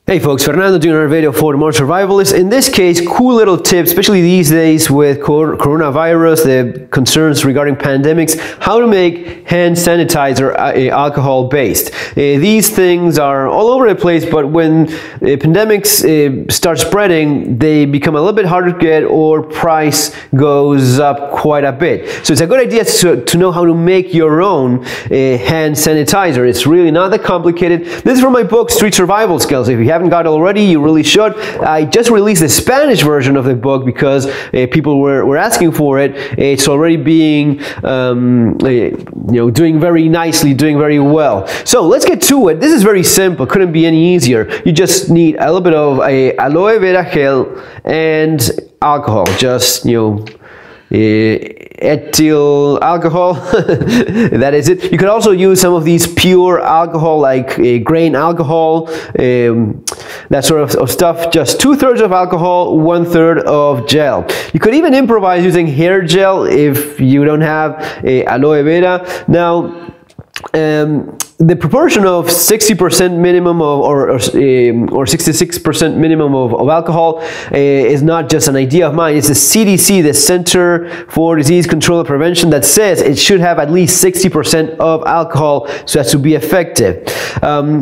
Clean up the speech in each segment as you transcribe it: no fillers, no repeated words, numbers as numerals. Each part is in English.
Hey folks, Fernando doing another video for the Modern Survivalist. In this case, cool little tips, especially these days with coronavirus, the concerns regarding pandemics, how to make hand sanitizer alcohol based. These things are all over the place, but when pandemics start spreading, they become a little bit harder to get or price goes up quite a bit. So it's a good idea to know how to make your own hand sanitizer. It's really not that complicated. This is from my book, Street Survival Skills. If you haven't got it already, you really should. I just released the Spanish version of the book because people were asking for it. It's already being doing very nicely, doing very well. So let's get to it. This is very simple, couldn't be any easier. You just need a little bit of aloe vera gel and alcohol, just ethyl alcohol. That is it. You could also use some of these pure alcohol, like grain alcohol, that sort of stuff. Just 2/3 of alcohol, 1/3 of gel. You could even improvise using hair gel if you don't have aloe vera. Now, the proportion of 60% minimum or 66% minimum of alcohol is not just an idea of mine. It's the CDC, the Center for Disease Control and Prevention, that says it should have at least 60% of alcohol so as to be effective.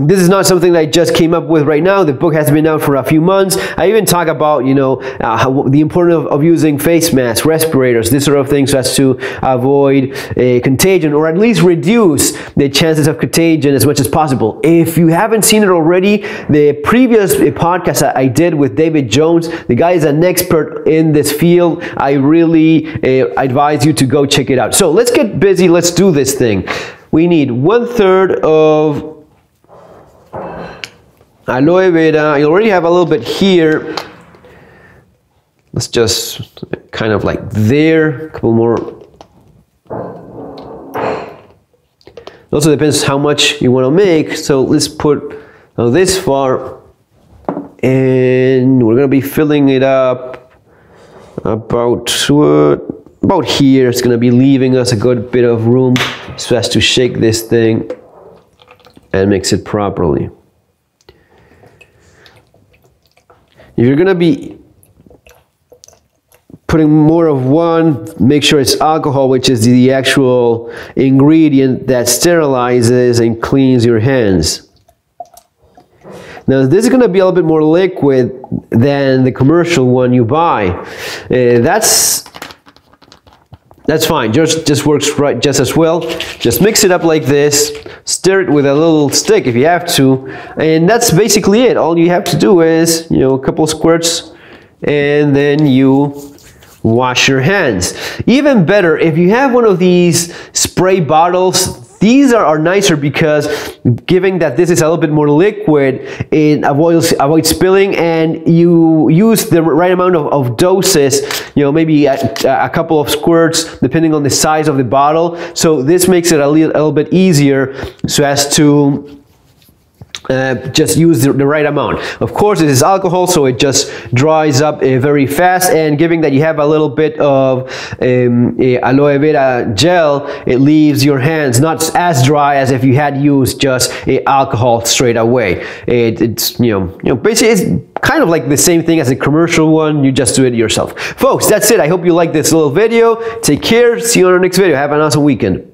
This is not something that I just came up with right now. The book has been out for a few months. I even talk about the importance of using face masks, respirators, this sort of thing, so as to avoid contagion, or at least reduce the chances of contagion as much as possible. If you haven't seen it already, the previous podcast I did with David Jones, the guy is an expert in this field. I really advise you to go check it out. So let's get busy, let's do this thing. We need 1/3 of aloe vera. You already have a little bit here. Let's just kind of like there, a couple more. It also depends how much you want to make, so let's put this far, and we're going to be filling it up about here. It's going to be leaving us a good bit of room so as to shake this thing and mix it properly. If you're going to be putting more of one, make sure it's alcohol, which is the actual ingredient that sterilizes and cleans your hands. Now this is going to be a little bit more liquid than the commercial one you buy. That's fine, just works right just as well. Just mix it up like this, stir it with a little stick if you have to, and that's basically it. All you have to do is, a couple of squirts, and then you wash your hands. Even better, if you have one of these spray bottles, these are nicer because, given that this is a little bit more liquid, it avoids spilling, and you use the right amount of doses, maybe a couple of squirts depending on the size of the bottle. So this makes it a little bit easier so as to just use the right amount. Of course, it is alcohol, so it just dries up very fast, and given that you have a little bit of aloe vera gel, it leaves your hands not as dry as if you had used just alcohol straight away. It's basically it's kind of like the same thing as a commercial one. You just do it yourself. Folks, that's it. I hope you like this little video. Take care. See you on our next video. Have an awesome weekend.